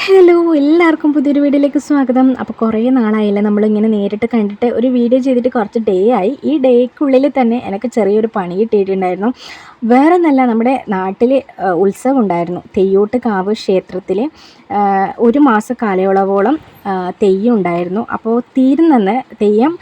Hello, എല്ലാവർക്കും പുതിയൊരു വീഡിയോയിലേക്ക് സ്വാഗതം. അപ്പോൾ കുറേ നാളായില്ലേ നമ്മളിങ്ങനെ നേരിട്ട് കണ്ടിട്ട്. ഒരു വീഡിയോ ചെയ്തിട്ട് കുറച്ച് ഡേ ആയി. ഈ ഡേക്കുള്ളിൽ തന്നെ എനിക്ക് ചെറിയൊരു പണി കിട്ടിയിട്ടുണ്ടായിരുന്നു. വേറൊന്നല്ല, നമ്മുടെ നാട്ടിൽ ഉത്സവം ഉണ്ടായിരുന്നു. തെയ്യോട്ടുകാവ് ക്ഷേത്രത്തിൽ ഒരു മാസ കാലയളവോളം തെയ്യം ഉണ്ടായിരുന്നു. അപ്പോൾ തീരുന്നെന്ന് തെയ്യം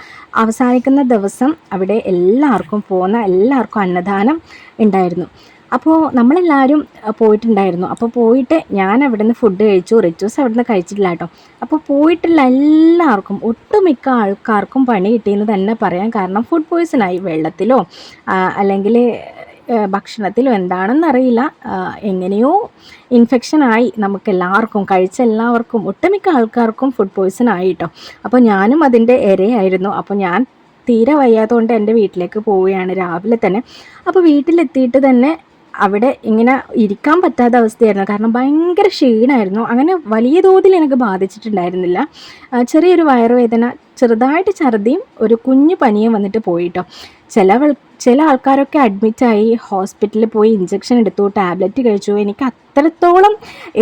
അവസാനിക്കുന്ന ദിവസം അവിടെ എല്ലാവർക്കും അന്നദാനം ഉണ്ടായിരുന്നു. അപ്പോൾ നമ്മളെല്ലാവരും പോയിട്ടുണ്ടായിരുന്നു. അപ്പോൾ പോയിട്ട് ഞാൻ അവിടെ നിന്ന് ഫുഡ് കഴിച്ചു. റിച്ചൂസ് അവിടെ നിന്ന് കഴിച്ചിട്ടില്ല കേട്ടോ. അപ്പോൾ പോയിട്ടുള്ള എല്ലാവർക്കും, ഒട്ടുമിക്ക ആൾക്കാർക്കും പണി കിട്ടിയെന്ന് തന്നെ പറയാം. കാരണം ഫുഡ് പോയ്സണായി. വെള്ളത്തിലോ അല്ലെങ്കിൽ ഭക്ഷണത്തിലോ എന്താണെന്നറിയില്ല, എങ്ങനെയോ ഇൻഫെക്ഷനായി. കഴിച്ച എല്ലാവർക്കും, ഒട്ടുമിക്ക ആൾക്കാർക്കും ഫുഡ് പോയ്സൺ ആയി കേട്ടോ. അപ്പോൾ ഞാനും അതിൻ്റെ ഇരയായിരുന്നു. അപ്പോൾ ഞാൻ തീരെ വയ്യാത്തതുകൊണ്ട് എൻ്റെ വീട്ടിലേക്ക് പോവുകയാണ് രാവിലെ തന്നെ. അപ്പോൾ വീട്ടിലെത്തിയിട്ട് തന്നെ അവിടെ ഇങ്ങനെ ഇരിക്കാൻ പറ്റാത്ത അവസ്ഥയായിരുന്നു. കാരണം ഭയങ്കര ക്ഷീണമായിരുന്നു. അങ്ങനെ വലിയ തോതിൽ എനിക്ക് ബാധിച്ചിട്ടുണ്ടായിരുന്നില്ല. ചെറിയൊരു വയറുവേദന, ചെറുതായിട്ട് ഛർദിയും ഒരു കുഞ്ഞു പനിയും വന്നിട്ട് പോയിട്ടോ. ചില ആൾക്കാരൊക്കെ അഡ്മിറ്റായി, ഹോസ്പിറ്റലിൽ പോയി ഇഞ്ചക്ഷൻ എടുത്തു, ടാബ്ലറ്റ് കഴിച്ചു. എനിക്ക് അത്രത്തോളം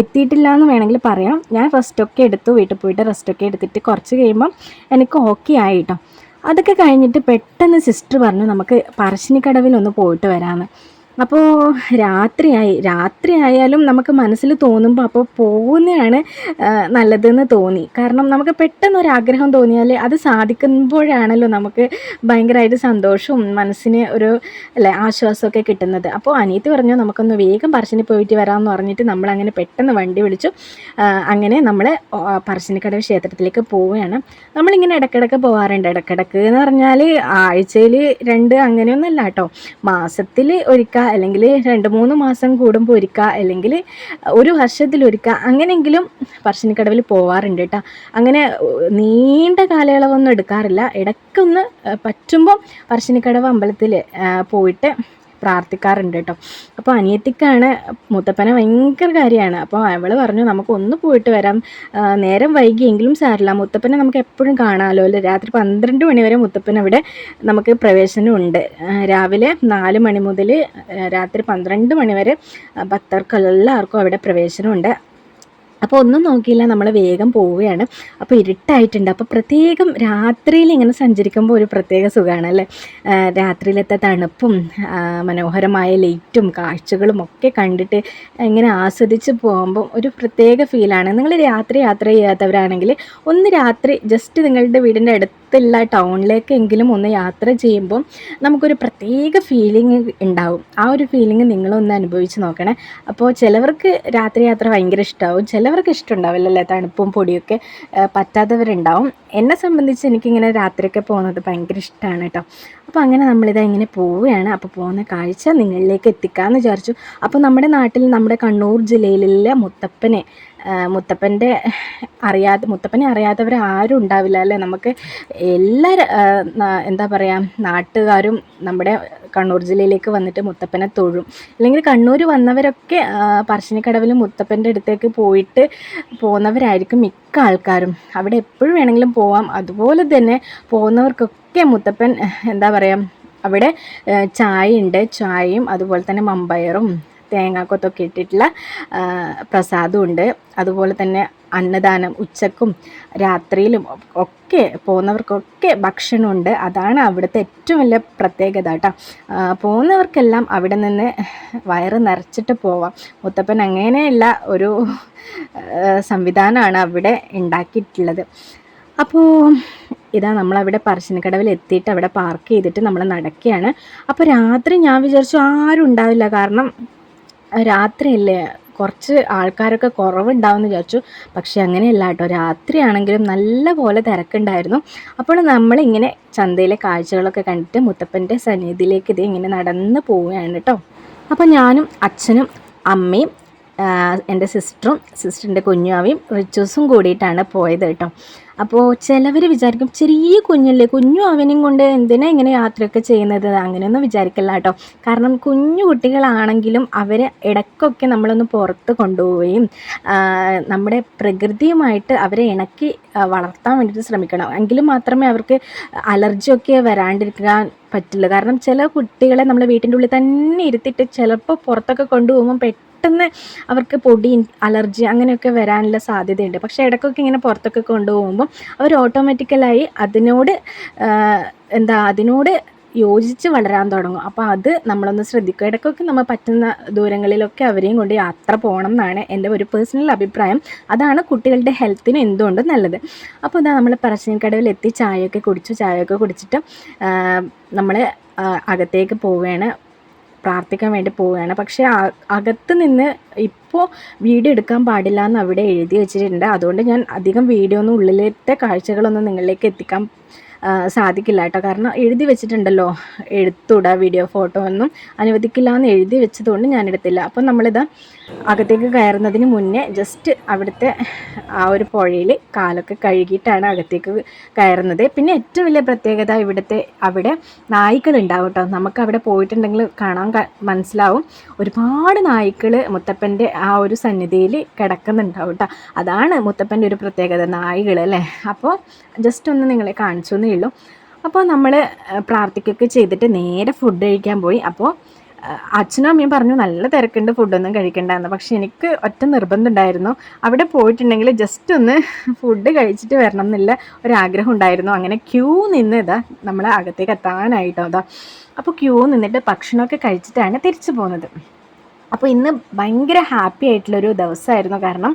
എത്തിയിട്ടില്ല എന്ന് വേണമെങ്കിൽ പറയാം. ഞാൻ റെസ്റ്റൊക്കെ എടുത്തു, വീട്ടിൽ പോയിട്ട് റെസ്റ്റൊക്കെ എടുത്തിട്ട് കുറച്ച് കഴിയുമ്പം എനിക്ക് ഓക്കെ ആയി കേട്ടോ. അതൊക്കെ കഴിഞ്ഞിട്ട് പെട്ടെന്ന് സിസ്റ്റർ പറഞ്ഞു നമുക്ക് പറശ്ശിനിക്കടവിലൊന്ന് പോയിട്ട് വരാമെന്ന്. അപ്പോൾ രാത്രിയായാലും നമുക്ക് മനസ്സിൽ തോന്നുമ്പോൾ അപ്പോൾ പോകുന്നതാണ് നല്ലതെന്ന് തോന്നി. കാരണം നമുക്ക് പെട്ടെന്നൊരാഗ്രഹം തോന്നിയാൽ അത് സാധിക്കുമ്പോഴാണല്ലോ നമുക്ക് ഭയങ്കരമായിട്ട് സന്തോഷവും മനസ്സിന് ഒരു ആശ്വാസമൊക്കെ കിട്ടുന്നത്. അപ്പോൾ അനിയത്തി പറഞ്ഞു നമുക്കൊന്ന് വേഗം പറശ്ശിനി പോയിട്ട് വരാമെന്ന് പറഞ്ഞിട്ട് നമ്മളങ്ങനെ പെട്ടെന്ന് വണ്ടി വിളിച്ചു. അങ്ങനെ നമ്മൾ പറശ്ശിനിക്കടവ് ക്ഷേത്രത്തിലേക്ക് പോവുകയാണ്. നമ്മളിങ്ങനെ ഇടയ്ക്കിടയ്ക്ക് പോകാറുണ്ട്. ഇടയ്ക്കിടയ്ക്ക് എന്ന് പറഞ്ഞാൽ ആഴ്ചയിൽ 2 അങ്ങനെയൊന്നുമല്ല കേട്ടോ. മാസത്തിൽ ഒരിക്കൽ, അല്ലെങ്കിൽ 2-3 മാസം കൂടുമ്പോൾ ഒരിക്കൽ, അല്ലെങ്കിൽ ഒരു വർഷത്തിലൊരിക്കൽ, അങ്ങനെയെങ്കിലും പറശ്ശിനിക്കടവിൽ പോവാറുണ്ട് കേട്ടോ. അങ്ങനെ നീണ്ട കാലയളവൊന്നും എടുക്കാറില്ല. ഇടയ്ക്കൊന്ന് പറ്റുമ്പം പറശ്ശിനിക്കടവ് അമ്പലത്തിൽ പോയിട്ട് പ്രാർത്ഥിക്കാറുണ്ട് കേട്ടോ. അപ്പോൾ അനിയത്തിക്കാണ് മുത്തപ്പനെ ഭയങ്കര കാര്യമാണ്. അപ്പോൾ അവൾ പറഞ്ഞു നമുക്കൊന്ന് പോയിട്ട് വരാം, നേരം വൈകിയെങ്കിലും സാരില്ല, മുത്തപ്പനെ നമുക്ക് എപ്പോഴും കാണാമല്ലോ അല്ലേ. രാത്രി 12 മണി വരെ മുത്തപ്പൻ അവിടെ നമുക്ക് പ്രവേശനമുണ്ട്. രാവിലെ 4 മണി മുതൽ രാത്രി 12 മണി വരെ ഭക്തർക്കെല്ലാവർക്കും അവിടെ പ്രവേശനമുണ്ട്. അപ്പോൾ ഒന്നും നോക്കിയില്ല, നമ്മൾ വേഗം പോവുകയാണ്. അപ്പോൾ ഇരുട്ടായിട്ടുണ്ട്. അപ്പോൾ പ്രത്യേകം രാത്രിയിൽ ഇങ്ങനെ സഞ്ചരിക്കുമ്പോൾ ഒരു പ്രത്യേക സുഖമാണ് അല്ലേ. രാത്രിയിലത്തെ തണുപ്പും മനോഹരമായ ലൈറ്റും കാഴ്ചകളും ഒക്കെ കണ്ടിട്ട് ഇങ്ങനെ ആസ്വദിച്ച് പോകുമ്പോൾ ഒരു പ്രത്യേക ഫീലാണ്. നിങ്ങൾ രാത്രി യാത്ര ചെയ്യാത്തവരാണെങ്കിൽ ഒന്ന് രാത്രി ജസ്റ്റ് നിങ്ങളുടെ വീടിൻ്റെ അടുത്തുള്ള ടൗണിലേക്കെങ്കിലും ഒന്ന് യാത്ര ചെയ്യുമ്പോൾ നമുക്കൊരു പ്രത്യേക ഫീലിംഗ് ഉണ്ടാവും. ആ ഒരു ഫീലിംഗ് നിങ്ങളൊന്ന് അനുഭവിച്ച് നോക്കണേ. അപ്പോൾ ചിലവർക്ക് രാത്രി യാത്ര ഭയങ്കര ഇഷ്ടമാവും, ചിലവർക്ക് ഇഷ്ടമുണ്ടാവില്ലല്ലേ, തണുപ്പും പൊടിയൊക്കെ പറ്റാത്തവരുണ്ടാവും. എന്നെ സംബന്ധിച്ച് എനിക്കിങ്ങനെ രാത്രിയൊക്കെ പോകുന്നത് ഭയങ്കര ഇഷ്ടമാണ് കേട്ടോ. അപ്പോൾ അങ്ങനെ നമ്മളിതാ ഇങ്ങനെ പോവുകയാണ്. അപ്പോൾ പോകുന്ന കാഴ്ച നിങ്ങളിലേക്ക് എത്തിക്കാമെന്ന് വിചാരിച്ചു. അപ്പോൾ നമ്മുടെ നാട്ടിൽ, നമ്മുടെ കണ്ണൂർ ജില്ലയിലെ മുത്തപ്പനെ അറിയാത്തവർ ആരും ഉണ്ടാവില്ല അല്ലേ. നമുക്ക് എല്ലാ എന്താ പറയുക, നാട്ടുകാരും നമ്മുടെ കണ്ണൂർ ജില്ലയിലേക്ക് വന്നിട്ട് മുത്തപ്പനെ തൊഴും. അല്ലെങ്കിൽ കണ്ണൂർ വന്നവരൊക്കെ പറശ്ശിനിക്കടവിൽ മുത്തപ്പൻ്റെ അടുത്തേക്ക് പോയിട്ട് പോകുന്നവരായിരിക്കും മിക്ക ആൾക്കാരും. അവിടെ എപ്പോഴും വേണമെങ്കിലും പോവാം. അതുപോലെ തന്നെ പോകുന്നവർക്കൊക്കെ മുത്തപ്പൻ എന്താ പറയുക, അവിടെ ചായയും അതുപോലെ തന്നെ മമ്പയറും തേങ്ങാക്കൊത്തൊക്കെ ഇട്ടിട്ടുള്ള പ്രസാദമുണ്ട്. അതുപോലെ തന്നെ അന്നദാനം ഉച്ചക്കും രാത്രിയിലും ഒക്കെ പോകുന്നവർക്കൊക്കെ ഭക്ഷണമുണ്ട്. അതാണ് അവിടുത്തെ ഏറ്റവും വലിയ പ്രത്യേകത കേട്ടോ. പോകുന്നവർക്കെല്ലാം അവിടെ നിന്ന് വയറ് നിറച്ചിട്ട് പോവാം. മുത്തപ്പൻ അങ്ങനെയുള്ള ഒരു സംവിധാനമാണ് അവിടെ ഉണ്ടാക്കിയിട്ടുള്ളത്. അപ്പോൾ ഇതാ നമ്മളവിടെ പറശ്ശിനിക്കടവിൽ എത്തിയിട്ട് അവിടെ പാർക്ക് ചെയ്തിട്ട് നമ്മൾ നടക്കുകയാണ്. അപ്പോൾ രാത്രി ഞാൻ വിചാരിച്ചു ആരും ഉണ്ടാവില്ല, കാരണം രാത്രിയല്ലേ, കുറച്ച് ആൾക്കാരൊക്കെ കുറവുണ്ടാവുമെന്ന് വിചാരിച്ചു. പക്ഷെ അങ്ങനെയല്ല കേട്ടോ, രാത്രിയാണെങ്കിലും നല്ല പോലെ തിരക്കുണ്ടായിരുന്നു. അപ്പോൾ നമ്മളിങ്ങനെ ചന്തയിലെ കാഴ്ചകളൊക്കെ കണ്ടിട്ട് മുത്തപ്പൻ്റെ സന്നിധിയിലേക്ക് ഇങ്ങനെ നടന്ന് പോവുകയാണ് കേട്ടോ. അപ്പോൾ ഞാനും അച്ഛനും അമ്മയും എൻ്റെ സിസ്റ്ററിൻ്റെ കുഞ്ഞാവിയും റിച്ചൂസും കൂടിയിട്ടാണ് പോയത് കേട്ടോ. അപ്പോൾ ചിലവർ വിചാരിക്കും ചെറിയ കുഞ്ഞല്ലേ, കുഞ്ഞു അവനെയും കൊണ്ട് എന്തിനാ ഇങ്ങനെ യാത്രയൊക്കെ ചെയ്യുന്നത്, അങ്ങനെയൊന്നും വിചാരിക്കില്ല കേട്ടോ. കാരണം കുഞ്ഞു കുട്ടികളാണെങ്കിലും അവരെ ഇടയ്ക്കൊക്കെ നമ്മളൊന്ന് പുറത്ത് കൊണ്ടുപോവുകയും നമ്മുടെ പ്രകൃതിയുമായിട്ട് അവരെ ഇണക്കി വളർത്താൻ വേണ്ടിയിട്ട് ശ്രമിക്കണം. എങ്കിലും മാത്രമേ അവർക്ക് അലർജിയൊക്കെ വരാണ്ടിരിക്കാൻ പറ്റില്ല. കാരണം ചില കുട്ടികളെ നമ്മൾ വീട്ടിൻ്റെ ഉള്ളിൽ തന്നെ ഇരുത്തിയിട്ട് ചിലപ്പോൾ പുറത്തൊക്കെ കൊണ്ടുപോകുമ്പോൾ പെട്ടെന്ന് അവർക്ക് പൊടി അലർജി അങ്ങനെയൊക്കെ വരാനുള്ള സാധ്യതയുണ്ട്. പക്ഷേ ഇടയ്ക്കൊക്കെ ഇങ്ങനെ പുറത്തൊക്കെ കൊണ്ടുപോകുമ്പോൾ അവർ ഓട്ടോമാറ്റിക്കലായി അതിനോട് അതിനോട് യോജിച്ച് വളരാൻ തുടങ്ങും. അപ്പോൾ അത് നമ്മളൊന്ന് ശ്രദ്ധിക്കുക. ഇടയ്ക്കൊക്കെ നമ്മൾ പറ്റുന്ന ദൂരങ്ങളിലൊക്കെ അവരെയും കൊണ്ട് യാത്ര പോകണം എന്നാണ് എൻ്റെ ഒരു പേഴ്സണൽ അഭിപ്രായം. അതാണ് കുട്ടികളുടെ ഹെൽത്തിന് എന്തുകൊണ്ടും നല്ലത്. അപ്പോൾ ഇതാ നമ്മൾ പറശ്ശിനിക്കടവിലെത്തി ചായയൊക്കെ കുടിച്ചിട്ട് നമ്മൾ അകത്തേക്ക് പോവുകയാണ്, പ്രാർത്ഥിക്കാൻ വേണ്ടി പോവുകയാണ്. പക്ഷേ അകത്ത് നിന്ന് ഇപ്പോൾ വീഡിയോ എടുക്കാൻ പാടില്ല എന്ന് അവിടെ എഴുതി വെച്ചിട്ടുണ്ട്. അതുകൊണ്ട് ഞാൻ അധികം വീഡിയോ ഒന്നും ഉള്ളിലത്തെ കാഴ്ചകളൊന്നും നിങ്ങളിലേക്ക് എത്തിക്കാൻ സാധിക്കില്ല കേട്ടോ. കാരണം എഴുതി വെച്ചിട്ടുണ്ടല്ലോ, എടുത്തുകൂടാ വീഡിയോ ഫോട്ടോ ഒന്നും അനുവദിക്കില്ല എന്ന് എഴുതി വെച്ചതുകൊണ്ട് ഞാൻ എടുത്തില്ല. അപ്പം നമ്മളിത് അകത്തേക്ക് കയറുന്നതിന് മുന്നേ ജസ്റ്റ് അവിടുത്തെ ആ ഒരു പുഴയിൽ കാലൊക്കെ കഴുകിയിട്ടാണ് അകത്തേക്ക് കയറുന്നത്. പിന്നെ ഏറ്റവും വലിയ പ്രത്യേകത അവിടെ നായ്ക്കളുണ്ടാവും കേട്ടോ. നമുക്ക് അവിടെ പോയിട്ടുണ്ടെങ്കിൽ കാണാൻ മനസ്സിലാവും. ഒരുപാട് നായ്ക്കൾ മുത്തപ്പൻ്റെ ആ ഒരു സന്നിധിയിൽ കിടക്കുന്നുണ്ടാവും കേട്ടോ. അതാണ് മുത്തപ്പൻ്റെ ഒരു പ്രത്യേകത, നായ്ക്കൾ അല്ലേ. അപ്പോൾ ജസ്റ്റ് ഒന്ന് നിങ്ങളെ കാണിച്ചു എന്നേ ഉള്ളൂ. അപ്പോൾ നമ്മൾ പ്രാർത്ഥിക്കുകയൊക്കെ ചെയ്തിട്ട് നേരെ ഫുഡ് കഴിക്കാൻ പോയി. അപ്പോൾ അച്ഛനും അമ്മയും പറഞ്ഞു നല്ല തിരക്കുണ്ട്, ഫുഡൊന്നും കഴിക്കണ്ടെന്ന്. പക്ഷേ എനിക്ക് ഒറ്റ നിർബന്ധം ഉണ്ടായിരുന്നു, അവിടെ പോയിട്ടുണ്ടെങ്കിൽ ജസ്റ്റ് ഒന്ന് ഫുഡ് കഴിച്ചിട്ട് വരണം എന്നുള്ള ഒരാഗ്രഹം ഉണ്ടായിരുന്നു. അങ്ങനെ ക്യൂ നിന്ന് നമ്മളെ അകത്തേക്ക് എത്താനായിട്ടോ. അപ്പോൾ ക്യൂ നിന്നിട്ട് ഭക്ഷണമൊക്കെ കഴിച്ചിട്ടാണ് തിരിച്ചു പോകുന്നത്. അപ്പോൾ ഇന്ന് ഭയങ്കര ഹാപ്പി ആയിട്ടുള്ളൊരു ദിവസമായിരുന്നു. കാരണം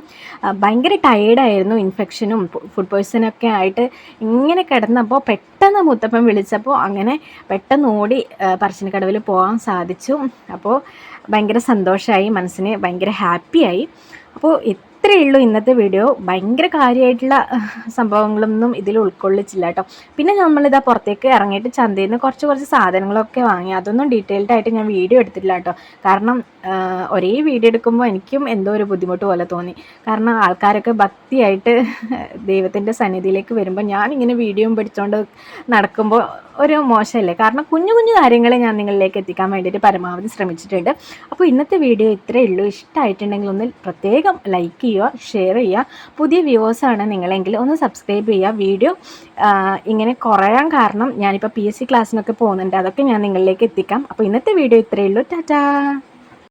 ഭയങ്കര ടയേർഡായിരുന്നു, ഇൻഫെക്ഷനും ഫുഡ് പോയ്സണൊക്കെ ആയിട്ട് ഇങ്ങനെ കിടന്നപ്പോൾ പെട്ടെന്ന് മുത്തപ്പൻ വിളിച്ചപ്പോൾ അങ്ങനെ പെട്ടെന്ന് ഓടി പറശ്ശിനിക്കടവിൽ പോകാൻ സാധിച്ചു. അപ്പോൾ ഭയങ്കര സന്തോഷമായി, മനസ്സിന് ഭയങ്കര ഹാപ്പിയായി. അപ്പോൾ ഇത്രയേ ഉള്ളൂ ഇന്നത്തെ വീഡിയോ. ഭയങ്കര കാര്യമായിട്ടുള്ള സംഭവങ്ങളൊന്നും ഇതിൽ ഉൾക്കൊള്ളിച്ചില്ല കേട്ടോ. പിന്നെ നമ്മളിതാ പുറത്തേക്ക് ഇറങ്ങിയിട്ട് ചന്തയിൽ നിന്ന് കുറച്ച് സാധനങ്ങളൊക്കെ വാങ്ങി. അതൊന്നും ഡീറ്റെയിൽഡ് ആയിട്ട് ഞാൻ വീഡിയോ എടുത്തിട്ടില്ല കേട്ടോ. കാരണം ഒരേ വീഡിയോ എടുക്കുമ്പോൾ എനിക്കും എന്തോ ഒരു ബുദ്ധിമുട്ട് പോലെ തോന്നി. കാരണം ആൾക്കാരൊക്കെ ഭക്തിയായിട്ട് ദൈവത്തിൻ്റെ സന്നിധിയിലേക്ക് വരുമ്പോൾ ഞാനിങ്ങനെ വീഡിയോയും പിടിച്ചുകൊണ്ട് നടക്കുമ്പോൾ ഒരു മോശമല്ലേ. കാരണം കുഞ്ഞു കാര്യങ്ങളെ ഞാൻ നിങ്ങളിലേക്ക് എത്തിക്കാൻ വേണ്ടിയിട്ട് പരമാവധി ശ്രമിച്ചിട്ടുണ്ട്. അപ്പോൾ ഇന്നത്തെ വീഡിയോ ഇത്രയേ ഉള്ളൂ. ഇഷ്ടമായിട്ടുണ്ടെങ്കിൽ ഒന്ന് പ്രത്യേകം ലൈക്ക് ചെയ്യുക, ഷെയർ ചെയ്യുക. പുതിയ വ്യൂവേഴ്സാണ് നിങ്ങളെങ്കിൽ ഒന്ന് സബ്സ്ക്രൈബ് ചെയ്യുക. വീഡിയോ ഇങ്ങനെ കുറയാൻ കാരണം ഞാനിപ്പോൾ PSC ക്ലാസ്സിനൊക്കെ പോകുന്നുണ്ട്, അതൊക്കെ ഞാൻ നിങ്ങളിലേക്ക് എത്തിക്കാം. അപ്പോൾ ഇന്നത്തെ വീഡിയോ ഇത്രയേ ഉള്ളൂ. ടാറ്റാ.